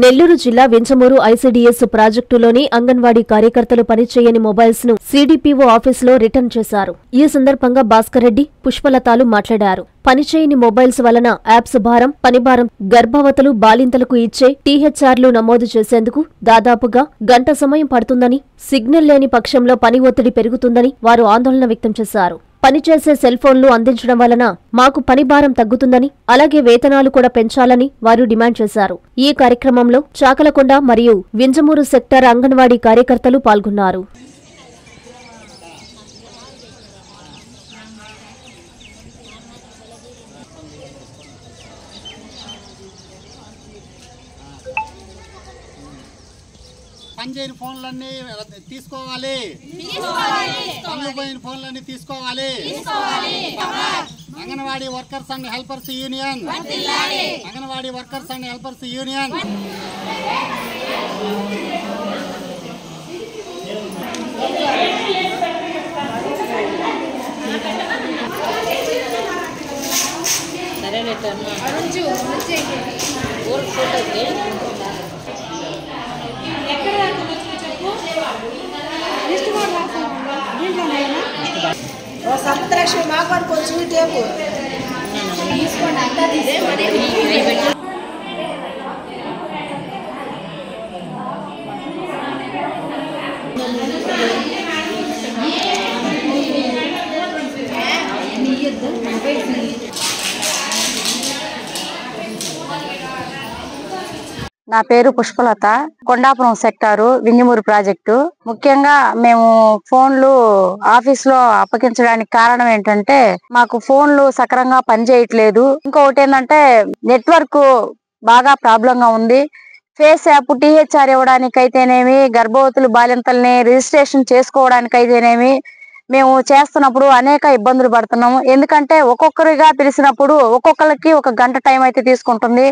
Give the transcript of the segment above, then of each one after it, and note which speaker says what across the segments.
Speaker 1: నెల్లూరు జిల్లా వింజమూరు ఐసీడీఎస్ ప్రాజెక్టులోని అంగన్వాడీ కార్యకర్తలు పనిచేయని మొబైల్స్ ను సీడీపీఓ ఆఫీసులో రిటర్న్ చేశారు. ఈ సందర్భంగా భాస్కర్ రెడ్డి, పుష్పలతాలు మాట్లాడారు. పనిచేయని మొబైల్స్ వలన యాప్స్ భారం, పనిభారం, గర్భవతులు, బాలింతలకు ఇచ్చే టీహెచ్ఆర్లు నమోదు చేసేందుకు దాదాపుగా గంట సమయం పడుతుందని, సిగ్నల్ లేని పక్షంలో పని ఒత్తిడి పెరుగుతుందని వారు ఆందోళన వ్యక్తం చేశారు. పనిచేసే సెల్ ఫోన్లు అందించడం వలన మాకు పని భారం తగ్గుతుందని, అలాగే వేతనాలు కూడా పెంచాలని వారు డిమాండ్ చేశారు. ఈ కార్యక్రమంలో చాకలకొండ మరియు వింజమూరు సెక్టార్ అంగన్వాడీ కార్యకర్తలు పాల్గొన్నారు.
Speaker 2: పనిచేయని ఫోన్లన్నీ తీసుకోవాలి, పనులు పోయిన ఫోన్లన్నీ తీసుకోవాలి. Anganwadi workers and helpers union, Anganwadi workers and helpers union.
Speaker 3: Saptalakshmi మాకు కొంచెం టేపు తీసుకోండి. అంతా
Speaker 4: నా పేరు పుష్పలత, కొండాపురం సెక్టారు, వింజమూరు ప్రాజెక్టు. ముఖ్యంగా మేము ఫోన్లు ఆఫీస్ లో అప్పగించడానికి కారణం ఏంటంటే మాకు ఫోన్లు సక్రమంగా పనిచేయట్లేదు. ఇంకొకటి ఏంటంటే నెట్వర్క్ బాగా ప్రాబ్లం గా ఉంది. ఫేస్ యాప్ టీహెచ్ఆర్ ఇవ్వడానికైతేనేమి, గర్భవతులు బాలింతల్ని రిజిస్ట్రేషన్ చేసుకోవడానికైతేనేమి మేము చేస్తున్నప్పుడు అనేక ఇబ్బందులు పడుతున్నాము. ఎందుకంటే ఒక్కొక్కరిగా పిలిచినప్పుడు ఒక్కొక్కరికి ఒక గంట టైం అయితే తీసుకుంటుంది.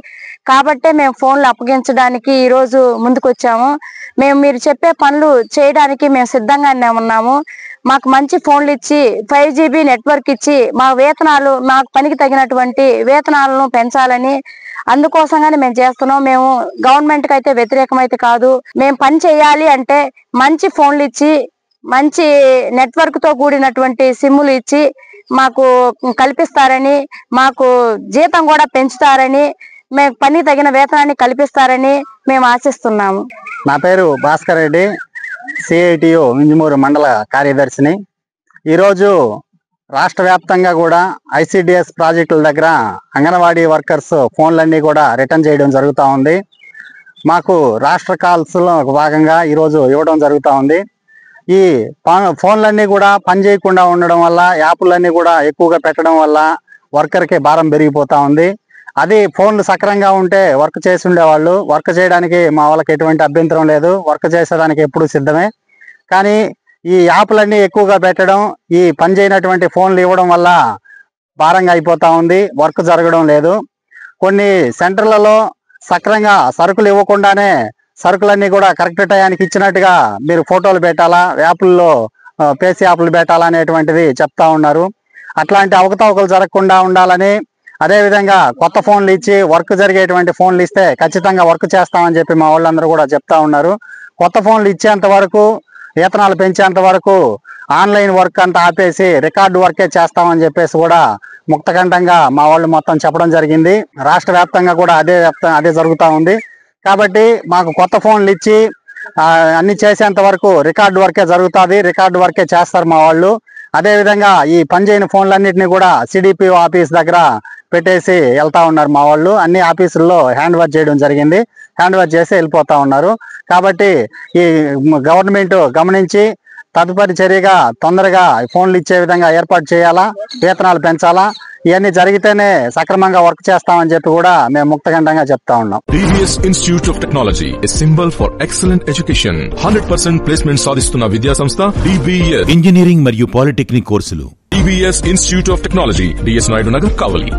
Speaker 4: కాబట్టే మేము ఫోన్లు అప్పగించడానికి ఈ రోజు ముందుకు వచ్చాము. మీరు చెప్పే పనులు చేయడానికి మేము సిద్ధంగానే ఉన్నాము. మాకు మంచి ఫోన్లు ఇచ్చి 5GB నెట్వర్క్ ఇచ్చి మా వేతనాలు, మాకు పనికి తగినటువంటి వేతనాలను పెంచాలని, అందుకోసంగానే మేము చేస్తున్నాం. మేము గవర్నమెంట్ కి అయితే వ్యతిరేకమైతే కాదు. మేము పని చేయాలి అంటే మంచి ఫోన్లు ఇచ్చి, మంచి నెట్వర్క్ తో కూడినటువంటి సిమ్ములు ఇచ్చి మాకు కల్పిస్తారని, మాకు జీతం కూడా పెంచుతారని, మేము పని తగిన వేతనాన్ని కల్పిస్తారని మేము ఆశిస్తున్నాము.
Speaker 2: నా పేరు భాస్కర్ రెడ్డి, సిఐటియు వింజమూరు మండల కార్యదర్శిని. ఈరోజు రాష్ట్ర వ్యాప్తంగా కూడా ఐసిడిఎస్ ప్రాజెక్టుల దగ్గర అంగన్వాడీ వర్కర్స్ ఫోన్లన్నీ కూడా రిటర్న్ చేయడం జరుగుతూ ఉంది. మాకు రాష్ట్ర కాల్స్లో భాగంగా ఈరోజు ఇవ్వడం జరుగుతూ ఉంది. ఈ ఫోన్లన్నీ కూడా పని చేయకుండా ఉండడం వల్ల, యాప్లన్నీ కూడా ఎక్కువగా పెట్టడం వల్ల వర్కర్కి భారం పెరిగిపోతూ ఉంది. అది ఫోన్లు సక్రంగా ఉంటే వర్క్ చేసి ఉండేవాళ్ళు. వర్క్ చేయడానికి మా వాళ్ళకి ఎటువంటి అభ్యంతరం లేదు, వర్క్ చేసేదానికి ఎప్పుడు సిద్ధమే. కానీ ఈ యాప్లన్నీ ఎక్కువగా పెట్టడం, ఈ పని చేయనటువంటి ఫోన్లు ఇవ్వడం వల్ల భారంగా అయిపోతూ ఉంది, వర్క్ జరగడం లేదు. కొన్ని సెంటర్లలో సక్రంగా సరుకులు ఇవ్వకుండానే సరుకులన్నీ కూడా కరెక్ట్ టయానికి ఇచ్చినట్టుగా మీరు ఫోటోలు పెట్టాలా, యాప్ల్లో పేసి యాప్లు పెట్టాలా అనేటువంటిది చెప్తా ఉన్నారు. అట్లాంటి అవకతవకలు జరగకుండా ఉండాలని, అదేవిధంగా కొత్త ఫోన్లు ఇచ్చి వర్క్ జరిగేటువంటి ఫోన్లు ఇస్తే ఖచ్చితంగా వర్క్ చేస్తామని చెప్పి మా వాళ్ళందరూ కూడా చెప్తా ఉన్నారు. కొత్త ఫోన్లు ఇచ్చేంత వరకు, వేతనాలు పెంచేంత వరకు ఆన్లైన్ వర్క్ అంతా ఆపేసి రికార్డు వర్కే చేస్తామని చెప్పేసి కూడా ముక్తకంఠంగా మా వాళ్ళు మొత్తం చెప్పడం జరిగింది. రాష్ట్ర వ్యాప్తంగా కూడా అదే జరుగుతూ ఉంది. కాబట్టి మాకు కొత్త ఫోన్లు ఇచ్చి అన్ని చేసేంత వరకు రికార్డు వర్కే జరుగుతుంది, రికార్డు వర్కే చేస్తారు మా వాళ్ళు. అదేవిధంగా ఈ పనిచేయని ఫోన్లన్నింటినీ కూడా సిడిపిఓ ఆఫీస్ దగ్గర పెట్టేసి వెళ్తా ఉన్నారు మా వాళ్ళు. అన్ని ఆఫీసుల్లో హ్యాండ్ ఓవర్ చేయడం జరిగింది, హ్యాండ్ ఓవర్ చేసి వెళ్ళిపోతా ఉన్నారు. కాబట్టి ఈ గవర్నమెంట్ గమనించి తదుపరి చర్యగా తొందరగా ఫోన్లు ఇచ్చే విధంగా ఏర్పాటు చేయాలా, వేతనాలు పెంచాలా. ఇవన్నీ జరిగితేనే సక్రమంగా వర్క్ చేస్తామని చెప్పి కూడా మేము ముక్తకంఠంగా చెప్తా ఉన్నాం.
Speaker 5: TVS Institute of Technology, a symbol for excellent education. 100% placement సాధిస్తున్న విద్యా సంస్థ TVS.
Speaker 6: ఇంజనీరింగ్ మరియు పాలిటెక్నిక్ కోర్సులు
Speaker 5: TVS Institute of Technology, DS Naidu Nagar, Kavali.